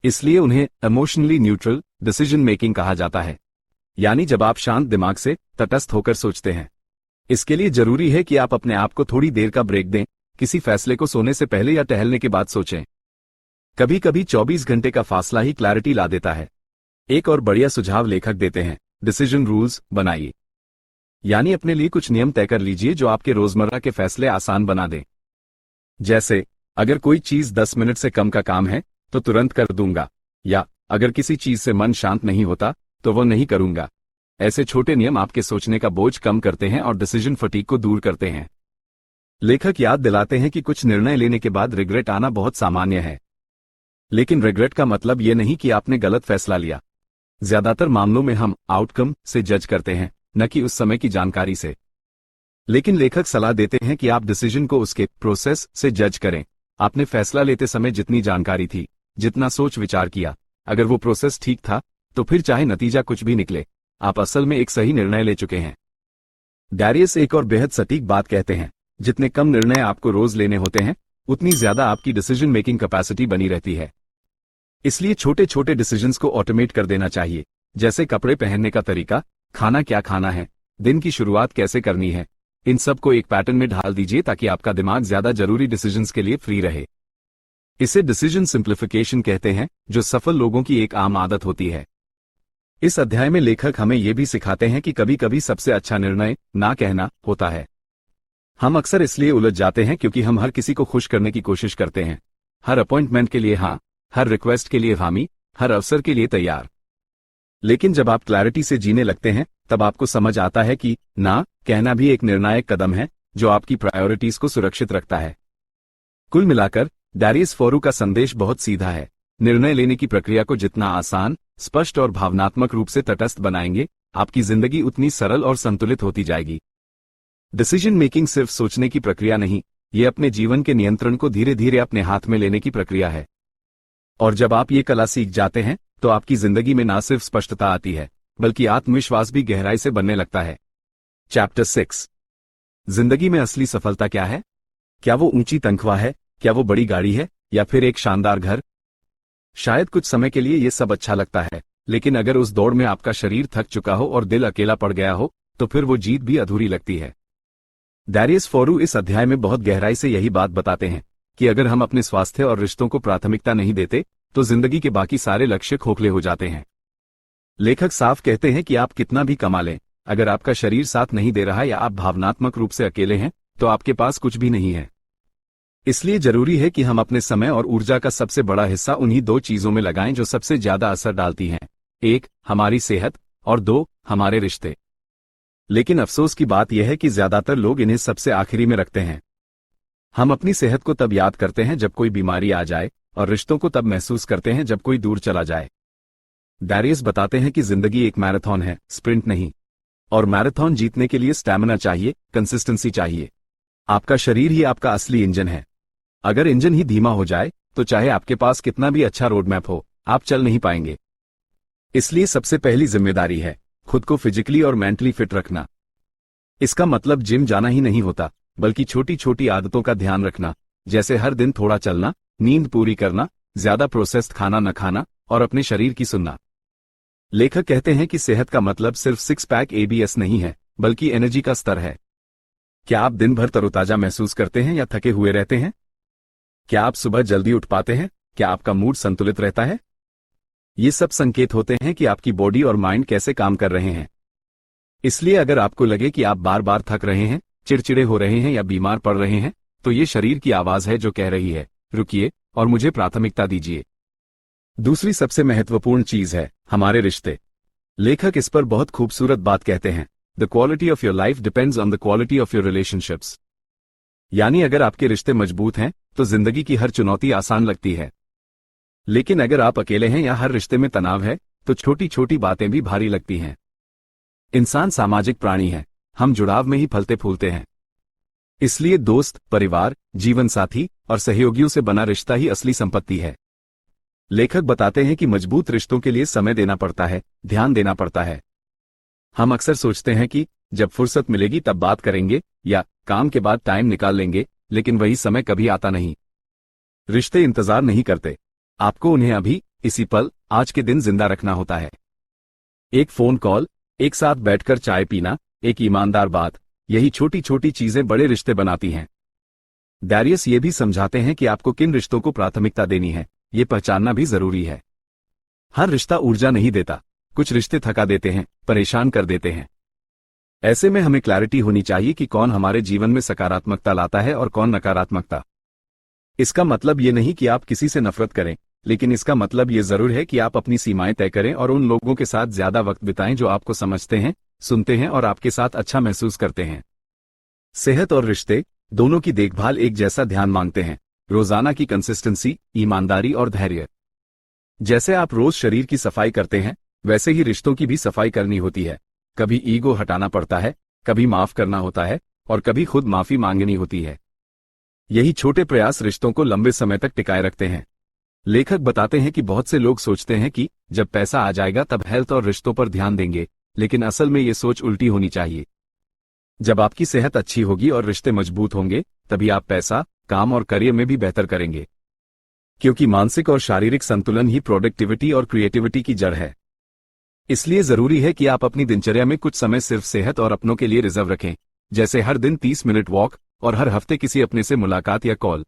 इसलिए उन्हें इमोशनली न्यूट्रल डिसीजन मेकिंग कहा जाता है, यानी जब आप शांत दिमाग से, तटस्थ होकर सोचते हैं। इसके लिए जरूरी है कि आप अपने आप को थोड़ी देर का ब्रेक दें, किसी फैसले को सोने से पहले या टहलने के बाद सोचें। कभी कभी 24 घंटे का फासला ही क्लैरिटी ला देता है। एक और बढ़िया सुझाव लेखक देते हैं, डिसीजन रूल्स बनाइए। यानी अपने लिए कुछ नियम तय कर लीजिए जो आपके रोजमर्रा के फैसले आसान बना दें। जैसे, अगर कोई चीज 10 मिनट से कम का काम है तो तुरंत कर दूंगा, या अगर किसी चीज से मन शांत नहीं होता तो वो नहीं करूंगा। ऐसे छोटे नियम आपके सोचने का बोझ कम करते हैं और डिसीजन फटीग को दूर करते हैं। लेखक याद दिलाते हैं कि कुछ निर्णय लेने के बाद रिग्रेट आना बहुत सामान्य है, लेकिन रिग्रेट का मतलब यह नहीं कि आपने गलत फैसला लिया। ज्यादातर मामलों में हम आउटकम से जज करते हैं, न कि उस समय की जानकारी से। लेकिन लेखक सलाह देते हैं कि आप डिसीजन को उसके प्रोसेस से जज करें। आपने फैसला लेते समय जितनी जानकारी थी, जितना सोच विचार किया, अगर वो प्रोसेस ठीक था तो फिर चाहे नतीजा कुछ भी निकले, आप असल में एक सही निर्णय ले चुके हैं। डैरियस एक और बेहद सटीक बात कहते हैं, जितने कम निर्णय आपको रोज लेने होते हैं उतनी ज्यादा आपकी डिसीजन मेकिंग कैपेसिटी बनी रहती है। इसलिए छोटे छोटे डिसीजंस को ऑटोमेट कर देना चाहिए, जैसे कपड़े पहनने का तरीका, खाना क्या खाना है, दिन की शुरुआत कैसे करनी है। इन सब को एक पैटर्न में ढाल दीजिए ताकि आपका दिमाग ज्यादा जरूरी डिसीजंस के लिए फ्री रहे। इसे डिसीजन सिंप्लीफिकेशन कहते हैं, जो सफल लोगों की एक आम आदत होती है। इस अध्याय में लेखक हमें यह भी सिखाते हैं कि कभी कभी सबसे अच्छा निर्णय ना कहना होता है। हम अक्सर इसलिए उलझ जाते हैं क्योंकि हम हर किसी को खुश करने की कोशिश करते हैं, हर अपॉइंटमेंट के लिए हां, हर रिक्वेस्ट के लिए हामी, हर अवसर के लिए तैयार। लेकिन जब आप क्लैरिटी से जीने लगते हैं तब आपको समझ आता है कि ना कहना भी एक निर्णायक कदम है जो आपकी प्रायोरिटीज को सुरक्षित रखता है। कुल मिलाकर डैरियस फोरू का संदेश बहुत सीधा है, निर्णय लेने की प्रक्रिया को जितना आसान, स्पष्ट और भावनात्मक रूप से तटस्थ बनाएंगे, आपकी जिंदगी उतनी सरल और संतुलित होती जाएगी। डिसीजन मेकिंग सिर्फ सोचने की प्रक्रिया नहीं, ये अपने जीवन के नियंत्रण को धीरे धीरे अपने हाथ में लेने की प्रक्रिया है। और जब आप ये कला सीख जाते हैं तो आपकी जिंदगी में न सिर्फ स्पष्टता आती है, बल्कि आत्मविश्वास भी गहराई से बनने लगता है। चैप्टर 6। जिंदगी में असली सफलता क्या है? क्या वो ऊंची तनख्वाह है? क्या वो बड़ी गाड़ी है? या फिर एक शानदार घर? शायद कुछ समय के लिए ये सब अच्छा लगता है, लेकिन अगर उस दौड़ में आपका शरीर थक चुका हो और दिल अकेला पड़ गया हो, तो फिर वो जीत भी अधूरी लगती है। डैरियस फोरू इस अध्याय में बहुत गहराई से यही बात बताते हैं कि अगर हम अपने स्वास्थ्य और रिश्तों को प्राथमिकता नहीं देते, तो जिंदगी के बाकी सारे लक्ष्य खोखले हो जाते हैं। लेखक साफ कहते हैं कि आप कितना भी कमा लें, अगर आपका शरीर साथ नहीं दे रहा या आप भावनात्मक रूप से अकेले हैं, तो आपके पास कुछ भी नहीं है। इसलिए जरूरी है कि हम अपने समय और ऊर्जा का सबसे बड़ा हिस्सा उन्हीं दो चीजों में लगाएं जो सबसे ज्यादा असर डालती हैं। 1, हमारी सेहत, और 2, हमारे रिश्ते। लेकिन अफसोस की बात यह है कि ज्यादातर लोग इन्हें सबसे आखिरी में रखते हैं। हम अपनी सेहत को तब याद करते हैं जब कोई बीमारी आ जाए, और रिश्तों को तब महसूस करते हैं जब कोई दूर चला जाए। डैरियस बताते हैं कि जिंदगी एक मैराथन है, स्प्रिंट नहीं। और मैराथन जीतने के लिए स्टैमिना चाहिए, कंसिस्टेंसी चाहिए। आपका शरीर ही आपका असली इंजन है। अगर इंजन ही धीमा हो जाए, तो चाहे आपके पास कितना भी अच्छा रोड मैप हो, आप चल नहीं पाएंगे। इसलिए सबसे पहली जिम्मेदारी है खुद को फिजिकली और मेंटली फिट रखना। इसका मतलब जिम जाना ही नहीं होता, बल्कि छोटी छोटी आदतों का ध्यान रखना, जैसे हर दिन थोड़ा चलना, नींद पूरी करना, ज्यादा प्रोसेस्ड खाना न खाना और अपने शरीर की सुनना। लेखक कहते हैं कि सेहत का मतलब सिर्फ 6 पैक एबीएस नहीं है, बल्कि एनर्जी का स्तर है। क्या आप दिन भर तरोताजा महसूस करते हैं या थके हुए रहते हैं? क्या आप सुबह जल्दी उठ पाते हैं? क्या आपका मूड संतुलित रहता है? ये सब संकेत होते हैं कि आपकी बॉडी और माइंड कैसे काम कर रहे हैं। इसलिए अगर आपको लगे कि आप बार बार थक रहे हैं, चिड़चिड़े हो रहे हैं या बीमार पड़ रहे हैं, तो ये शरीर की आवाज है जो कह रही है, रुकिए और मुझे प्राथमिकता दीजिए। दूसरी सबसे महत्वपूर्ण चीज है हमारे रिश्ते। लेखक इस पर बहुत खूबसूरत बात कहते हैं, the quality of your life depends on the quality of your relationships. यानी अगर आपके रिश्ते मजबूत हैं, तो जिंदगी की हर चुनौती आसान लगती है। लेकिन अगर आप अकेले हैं या हर रिश्ते में तनाव है, तो छोटी छोटी बातें भी भारी लगती हैं। इंसान सामाजिक प्राणी है, हम जुड़ाव में ही फलते फूलते हैं। इसलिए दोस्त, परिवार, जीवन साथी और सहयोगियों से बना रिश्ता ही असली संपत्ति है। लेखक बताते हैं कि मजबूत रिश्तों के लिए समय देना पड़ता है, ध्यान देना पड़ता है। हम अक्सर सोचते हैं कि जब फुर्सत मिलेगी तब बात करेंगे या काम के बाद टाइम निकाल लेंगे, लेकिन वही समय कभी आता नहीं। रिश्ते इंतजार नहीं करते, आपको उन्हें अभी, इसी पल, आज के दिन जिंदा रखना होता है। एक फोन कॉल, एक साथ बैठकर चाय पीना, एक ईमानदार बात, यही छोटी छोटी चीजें बड़े रिश्ते बनाती हैं। डैरियस ये भी समझाते हैं कि आपको किन रिश्तों को प्राथमिकता देनी है, ये पहचानना भी जरूरी है। हर रिश्ता ऊर्जा नहीं देता, कुछ रिश्ते थका देते हैं, परेशान कर देते हैं। ऐसे में हमें क्लैरिटी होनी चाहिए कि कौन हमारे जीवन में सकारात्मकता लाता है और कौन नकारात्मकता। इसका मतलब ये नहीं कि आप किसी से नफरत करें, लेकिन इसका मतलब ये जरूर है कि आप अपनी सीमाएं तय करें और उन लोगों के साथ ज्यादा वक्त बिताएं जो आपको समझते हैं, सुनते हैं और आपके साथ अच्छा महसूस करते हैं। सेहत और रिश्ते दोनों की देखभाल एक जैसा ध्यान मांगते हैं, रोजाना की कंसिस्टेंसी, ईमानदारी और धैर्य। जैसे आप रोज शरीर की सफाई करते हैं, वैसे ही रिश्तों की भी सफाई करनी होती है। कभी ईगो हटाना पड़ता है, कभी माफ करना होता है और कभी खुद माफी मांगनी होती है। यही छोटे प्रयास रिश्तों को लंबे समय तक टिकाए रखते हैं। लेखक बताते हैं कि बहुत से लोग सोचते हैं कि जब पैसा आ जाएगा तब हेल्थ और रिश्तों पर ध्यान देंगे, लेकिन असल में ये सोच उल्टी होनी चाहिए। जब आपकी सेहत अच्छी होगी और रिश्ते मजबूत होंगे, तभी आप पैसा, काम और करियर में भी बेहतर करेंगे। क्योंकि मानसिक और शारीरिक संतुलन ही प्रोडक्टिविटी और क्रिएटिविटी की जड़ है। इसलिए जरूरी है कि आप अपनी दिनचर्या में कुछ समय सिर्फ सेहत और अपनों के लिए रिजर्व रखें, जैसे हर दिन 30 मिनट वॉक और हर हफ्ते किसी अपने से मुलाकात या कॉल।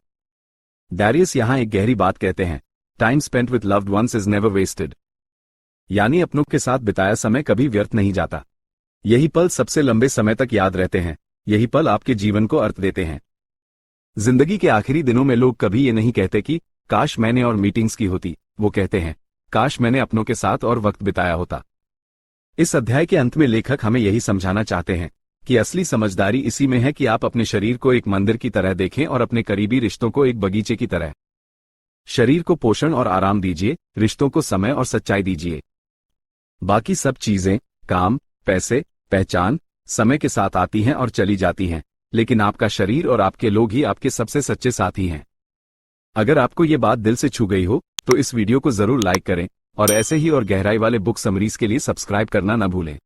डैरियस यहां एक गहरी बात कहते हैं, time spent with loved ones is never wasted. यानी अपनों के साथ बिताया समय कभी व्यर्थ नहीं जाता। यही पल सबसे लंबे समय तक याद रहते हैं, यही पल आपके जीवन को अर्थ देते हैं। जिंदगी के आखिरी दिनों में लोग कभी ये नहीं कहते कि काश मैंने और मीटिंग्स की होती, वो कहते हैं काश मैंने अपनों के साथ और वक्त बिताया होता। इस अध्याय के अंत में लेखक हमें यही समझाना चाहते हैं कि असली समझदारी इसी में है कि आप अपने शरीर को एक मंदिर की तरह देखें और अपने करीबी रिश्तों को एक बगीचे की तरह। शरीर को पोषण और आराम दीजिए, रिश्तों को समय और सच्चाई दीजिए। बाकी सब चीजें, काम, पैसे, पहचान, समय के साथ आती हैं और चली जाती हैं, लेकिन आपका शरीर और आपके लोग ही आपके सबसे सच्चे साथी हैं। अगर आपको ये बात दिल से छू गई हो तो इस वीडियो को जरूर लाइक करें और ऐसे ही और गहराई वाले बुक समरीज के लिए सब्सक्राइब करना न भूलें।